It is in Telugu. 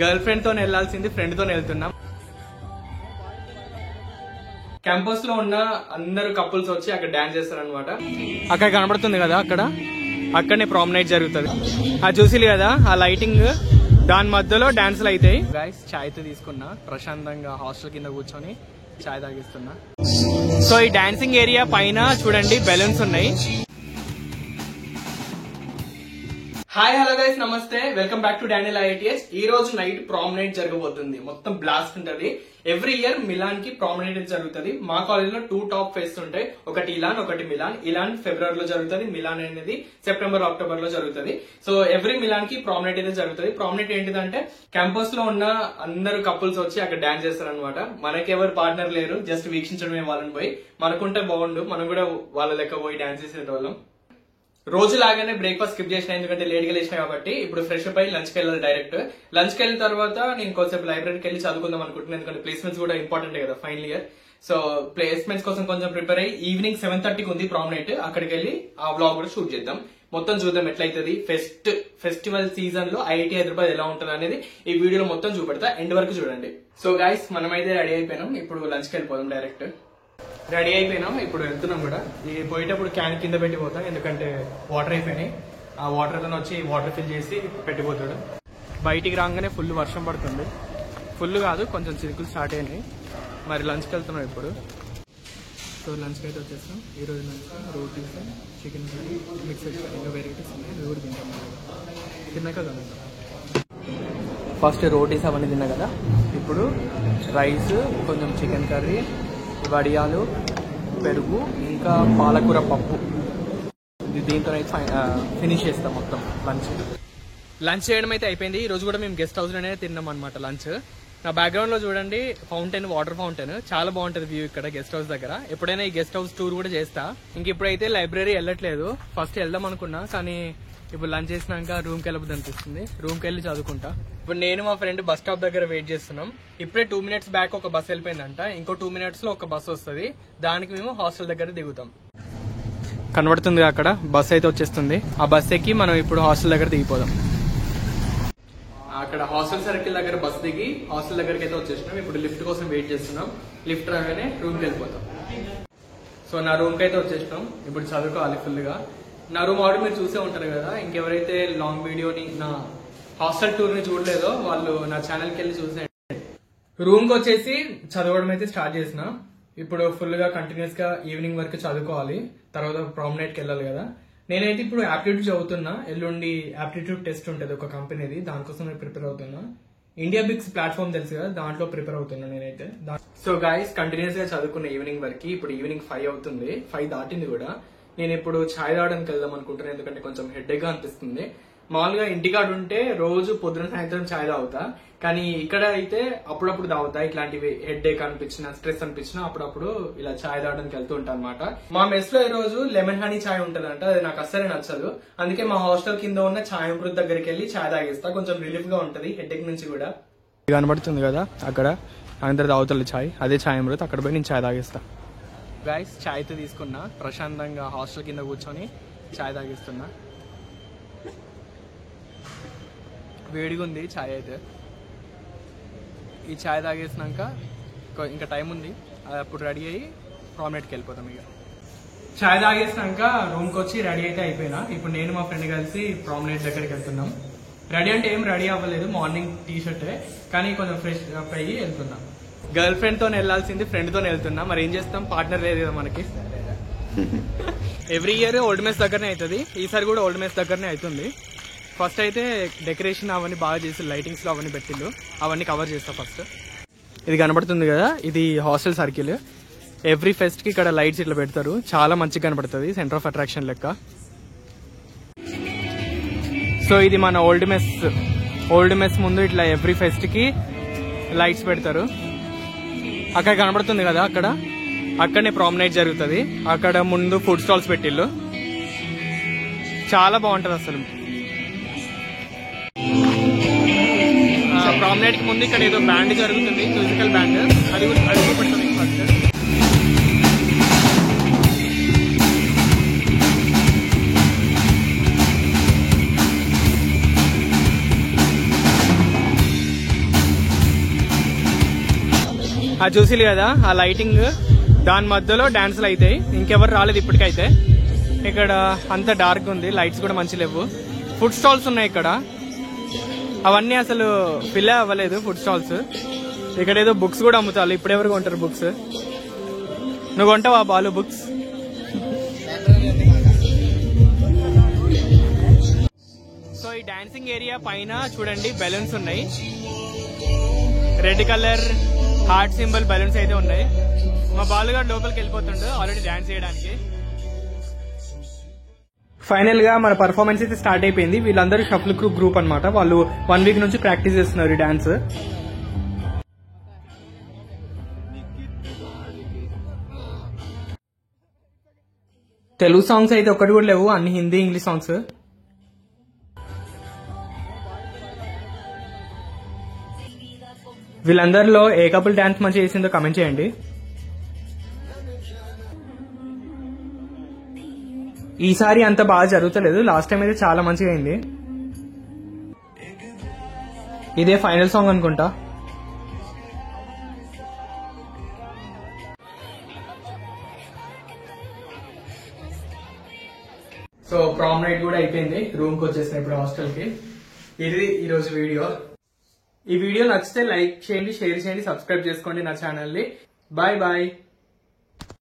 గర్ల్ ఫ్రెండ్ తో వెళ్లాల్సింది ఫ్రెండ్ తో వెళ్తున్నాం. క్యాంపస్ లో ఉన్న అందరు కపుల్స్ వచ్చి అక్కడ డాన్స్ చేస్తారు అనమాట. అక్కడ కనబడుతుంది కదా, అక్కడనే ప్రామ్ నైట్ జరుగుతుంది. అది చూసి కదా ఆ లైటింగ్, దాని మధ్యలో డాన్సులు అవుతాయి. గైస్ చాయ్ తో తీసుకున్నా, ప్రశాంతంగా హాస్టల్ కింద కూర్చొని చాయ్ తాగిస్తున్నా. సో ఈ డాన్సింగ్ ఏరియా పైన చూడండి బెలూన్స్ ఉన్నాయి. హాయ్ హలో గైస్, నమస్తే, వెల్కమ్ బ్యాక్ టు డానియల్ ఐఐటిఎస్. ఈ రోజు నైట్ ప్రామ్ నైట్ జరగబోతుంది. మొత్తం బ్లాస్ట్ ఉంటది. ఎవ్రీ ఇయర్ మిలాన్ కి ప్రామ్ నైట్ జరుగుతుంది. మా కాలేజ్ లో 2 టాప్ ఫెస్ట్ ఉంటాయి, ఒకటి ఇలాన్, ఒకటి మిలాన్. ఇలాన్ ఫిబ్రవరిలో జరుగుతుంది, మిలాన్ అనేది సెప్టెంబర్ అక్టోబర్ లో జరుగుతుంది. సో ఎవ్రీ మిలాన్ కి ప్రామ్ నైట్ అయితే జరుగుతుంది. ప్రామ్ నైట్ ఏంటిదంటే క్యాంపస్ లో ఉన్న అందరు కపుల్స్ వచ్చి అక్కడ డాన్స్ చేస్తారు అనమాట. మనకెవరు పార్ట్నర్ లేరు, జస్ట్ వీక్షించడమే వాళ్ళని పోయి. మనకుంటే బాగుండు, మనం కూడా వాళ్ళ లెక్క పోయి డాన్స్ చేసేటోళ్ళం. రోజు లాగానే బ్రేక్ఫాస్ట్ స్కిప్ చేసిన, ఎందుకంటే లేట్ గా లేచిన కాబట్టి. ఇప్పుడు ఫ్రెష్ అప్ అయ్యి లంచ్ కి వెళ్ళాలి డైరెక్ట్. లంచ్ కి వెళ్ళిన తర్వాత నేను కొంచెం లైబ్రరీకి వెళ్ళి చదువుకుందాం అనుకుంటున్నాను, ఎందుకంటే ప్లేస్మెంట్స్ కూడా ఇంపార్టెంట్ కదా ఫైనల్ ఇయర్. సో ప్లేస్మెంట్స్ కోసం కొంచెం ప్రిపేర్ అయ్యి ఈవినింగ్ 7:30కి ఉంది ప్రామ్ నైట్. అక్కడికి వెళ్ళి ఆ వ్లాగ్ కూడా షూట్ చేద్దాం. మొత్తం చూద్దాం ఎట్లయితుంది. ఫెస్టివల్ సీజన్ లో ఐఐటి హైదరాబాద్ ఎలా ఉంటుంది అనేది ఈ వీడియోలో మొత్తం చూపెడతా, ఎండ్ వరకు చూడండి. సో గైస్ మనమైతే రెడీ అయిపోయినాం, ఇప్పుడు లంచ్ కి వెళ్ళిపోదాం డైరెక్ట్. రెడీ అయిపోయినాం, ఇప్పుడు వెళ్తున్నాం కూడా. పోయేటప్పుడు క్యాన్ కింద పెట్టి పోతాం, ఎందుకంటే వాటర్ అయిపోయినాయి. ఆ వాటర్ తో వచ్చి వాటర్ ఫిల్ చేసి పెట్టిపోతాడు. బయటికి రాగానే ఫుల్ వర్షం పడుతుంది. ఫుల్ కాదు, కొంచెం చిరుకులు స్టార్ట్ అయినాయి. మరి లంచ్కి వెళ్తున్నాం ఇప్పుడు. సో లంచ్కి అయితే వచ్చేస్తాం. ఈరోజు lunch rotis, chicken curry, mixed ఇంకా వెరైటీస్ ఉన్నాయి. అవి కూడా తింటాం. తిన్నాక కదా ఫస్ట్ రోటీస్ అవన్నీ తిన్నా కదా, ఇప్పుడు రైస్, కొంచెం చికెన్ కర్రీ, వడియాలు, పెరుగు, ఇంకా పాలకూర పప్పు. దీంతో అయితే ఫినిష్ చేస్తాం మొత్తం లంచ్ చేయడం అయితే అయిపోయింది. ఈ రోజు కూడా మేము గెస్ట్ హౌస్ లోనే తిన్నాం అనమాట లంచ్. నా బ్యాక్గ్రౌండ్ లో చూడండి ఫౌంటైన్, వాటర్ ఫౌంటైన్, చాలా బాగుంటది వ్యూ ఇక్కడ గెస్ట్ హౌస్ దగ్గర. ఎప్పుడైనా ఈ గెస్ట్ హౌస్ టూర్ కూడా చేస్తా. ఇంక ఇప్పుడైతే లైబ్రరీ వెళ్ళట్లేదు, ఫస్ట్ వెళ్దాం అనుకున్నా, కానీ ఇప్పుడు లంచ్ చేసినాక రూమ్కి వెళ్ళబుద్ది అనిపిస్తుంది. రూమ్కి వెళ్ళి చదువుకుంటా. ఇప్పుడు నేను మా ఫ్రెండ్ బస్ స్టాప్ దగ్గర వెయిట్ చేస్తున్నాం. ఇప్పుడే 2 minutes బ్యాక్ ఒక బస్ వెళ్ళిపోయిందంట. ఇంకో 2 minutes లో ఒక బస్ వస్తుంది, దానికి మేము హాస్టల్ దగ్గర దిగుతాం. కనబడుతుంది అక్కడ బస్ అయితే వచ్చేస్తుంది. ఆ బస్ ఎక్కి మనం ఇప్పుడు హాస్టల్ దగ్గర దిగిపోదాం. అక్కడ హాస్టల్ సర్కిల్ దగ్గర బస్ దిగి హాస్టల్ దగ్గరికి అయితే వచ్చేసినాం. ఇప్పుడు లిఫ్ట్ కోసం వెయిట్ చేస్తున్నాం. లిఫ్ట్ రాగానే రూమ్కి వెళ్ళిపోతాం. సో నా రూమ్కి అయితే వచ్చేసినాం. ఇప్పుడు చదువుకోవాలి ఫుల్ గా. నా రూమ్ ఆల్రెడీ మీరు చూసే ఉంటారు కదా. ఇంకెవరైతే లాంగ్ వీడియోని, నా హాస్టల్ టూర్ ని చూడలేదో వాళ్ళు నా ఛానల్కి వెళ్ళి చూసేయండి. రూమ్ కి వచ్చేసి చదవడం అయితే స్టార్ట్ చేసిన. ఇప్పుడు ఫుల్ గా కంటిన్యూస్ గా ఈవినింగ్ వరకు చదువుకోవాలి, తర్వాత ప్రామ్ నైట్ కి వెళ్ళాలి కదా. నేనైతే ఇప్పుడు యాప్టిట్యూడ్ చదువుతున్నా. ఎల్లుండి యాప్టిట్యూడ్ టెస్ట్ ఉంటుంది ఒక కంపెనీది, దానికోసం నేను ప్రిపేర్ అవుతున్నా. ఇండియా బిక్స్ ప్లాట్ఫామ్ తెలుసు కదా, దాంట్లో ప్రిపేర్ అవుతున్నా నేనైతే. సో గైస్ కంటిన్యూస్ గా చదువుకున్న ఈవినింగ్ వరకు. ఇప్పుడు ఈవినింగ్ 5 అవుతుంది, 5 దాటింది కూడా. నేను ఇప్పుడు ఛాయ్ తాగడానికి వెళ్దాం అనుకుంటున్నాను, ఎందుకంటే కొంచెం హెడేక్ గా అనిపిస్తుంది. మామూలుగా ఇంటికాడ ఉంటే రోజు పొద్దున సాయంత్రం ఛాయ్ తాగుతా, కానీ ఇక్కడ అయితే అప్పుడప్పుడు తాగుతా. ఇట్లాంటివి హెడేక్ అనిపించిన, స్ట్రెస్ అనిపించినా అప్పుడప్పుడు ఇలా ఛాయ్ తాగడానికి వెళ్తూ ఉంటాను అనమాట. మా మెస్ లో ఈ రోజు లెమన్ హనీ ఛాయ్ ఉంటదంట, అది నాకు అస్సలే నచ్చదు. అందుకే మా హాస్టల్ కింద ఉన్న ఛాయ్ అమృత్ దగ్గరికి వెళ్ళి ఛాయ్ తాగేస్తా, కొంచెం రిలీఫ్ గా ఉంటది హెడేక్ నుంచి కూడా. కనబడుతుంది కదా అక్కడ అందరు తాగుతారు ఛాయ్, అదే ఛాయ్ అమృత్. అక్కడ పోయి నేను ఛాయ్ తాగేస్తా. గైస్ చాయ్ తో తీసుకున్నా, ప్రశాంతంగా హాస్టల్ కింద కూర్చొని చాయ్ తాగిస్తున్నా. వేడిగా ఉంది చాయ్ అయితే. ఈ చాయ్ తాగేసినాక ఇంకా టైం ఉంది, అప్పుడు రెడీ అయ్యి ప్రామ్ నైట్కి వెళ్ళిపోతాం. ఇక చాయ్ తాగేసినాక రూమ్కి వచ్చి రెడీ అయితే అయిపోయినా. ఇప్పుడు నేను మా ఫ్రెండ్ కలిసి ప్రామ్ నైట్ దగ్గరికి వెళ్తున్నాం. రెడీ అంటే ఏం రెడీ అవ్వలేదు, మార్నింగ్ టీ షర్టే, కానీ కొంచెం ఫ్రెష్ అప్ అయ్యి వెళ్తున్నాం. గర్ల్ ఫ్రెండ్ తో వెళ్లాల్సింది ఫ్రెండ్ తో వెళ్తున్నా, మరి ఏం చేస్తాం, పార్ట్నర్ లేదు కదా మనకి. ఎవ్రీ ఇయర్ ఓల్డ్ మెస్ దగ్గరనే అవుతుంది, ఈసారి కూడా ఓల్డ్ మెస్ దగ్గరనే అవుతుంది. ఫస్ట్ అయితే డెకరేషన్ అవన్నీ బాగా చేసి లైటింగ్స్ లో అవన్నీ పెట్టిళ్ళు, అవన్నీ కవర్ చేస్తా ఫస్ట్. ఇది కనబడుతుంది కదా, ఇది హాస్టల్ సర్కిల్. ఎవ్రీ ఫెస్ట్ కి ఇక్కడ లైట్స్ ఇట్లా పెడతారు, చాలా మంచిగా కనబడుతుంది, సెంటర్ ఆఫ్ అట్రాక్షన్ లెక్క. సో ఇది మన ఓల్డ్ మెస్ ముందు ఇట్లా ఎవ్రీ ఫెస్ట్ కి లైట్స్ పెడతారు. అక్కడ కనబడుతుంది కదా, అక్కడనే ప్రామ్ నైట్ జరుగుతుంది. అక్కడ ముందు ఫుడ్ స్టాల్స్ పెట్టిళ్ళు, చాలా బాగుంటది అసలు. ప్రామ్ నైట్ కి ముందు ఇక్కడ ఏదో బ్యాండ్ జరుగుతుంది, మ్యూజికల్ బ్యాండ్, అది కూడా పెడుతుంది ఫస్ట్. అది చూసిలు కదా ఆ లైటింగ్, దాని మధ్యలో డాన్సులు అవుతాయి. ఇంకెవరు రాలేదు ఇప్పటికైతే. ఇక్కడ అంత డార్క్ ఉంది, లైట్స్ కూడా మంచి లేవు. ఫుడ్ స్టాల్స్ ఉన్నాయి ఇక్కడ, అవన్నీ అసలు ఫిల్ అవ్వలేదు ఫుడ్ స్టాల్స్. ఇక్కడ ఏదో బుక్స్ కూడా అమ్ముతారు. ఇప్పుడు ఎవరు కొంటారు బుక్స్? నువ్వు కొంటావా బాలు బుక్స్? సో ఈ డాన్సింగ్ ఏరియా పైన చూడండి బెలూన్స్ ఉన్నాయి, red colour heart symbol balloons అయితే ఉన్నాయి. మా బాలుగారు లోపలికి వెళ్ళిపోతుండు ఆల్రెడీ డాన్స్ చేయడానికి. ఫైనల్ గా మన పర్ఫార్మెన్స్ అయితే స్టార్ట్ అయిపోయింది. వీళ్ళందరూ షఫుల్ గ్రూప్ అన్నమాట. వాళ్ళు 1 వీక్ నుంచి ప్రాక్టీస్ చేస్తున్నారు ఈ డాన్స్. తెలుగు సాంగ్స్ అయితే ఒక్కటి కూడా లేవు, అన్ని హిందీ ఇంగ్లీష్ సాంగ్స్. వీళ్ళందరిలో ఏ కపుల్ డాన్స్ మంచిగా చేసిందో కమెంట్ చేయండి. ఈసారి అంత బాగా జరుగుతలేదు, లాస్ట్ టైం అయితే చాలా మంచిగా అయింది. ఇదే ఫైనల్ సాంగ్ అనుకుంటా. సో ప్రామ్ నైట్ కూడా అయిపోయింది, రూమ్ కి వచ్చేసిన ఇప్పుడు హాస్టల్ కి. ఇది ఈరోజు వీడియో. ఈ వీడియో నచ్చితే లైక్ చేయండి, షేర్ చేయండి, సబ్స్క్రైబ్ చేసుకోండి నా ఛానల్ ని. Bye bye.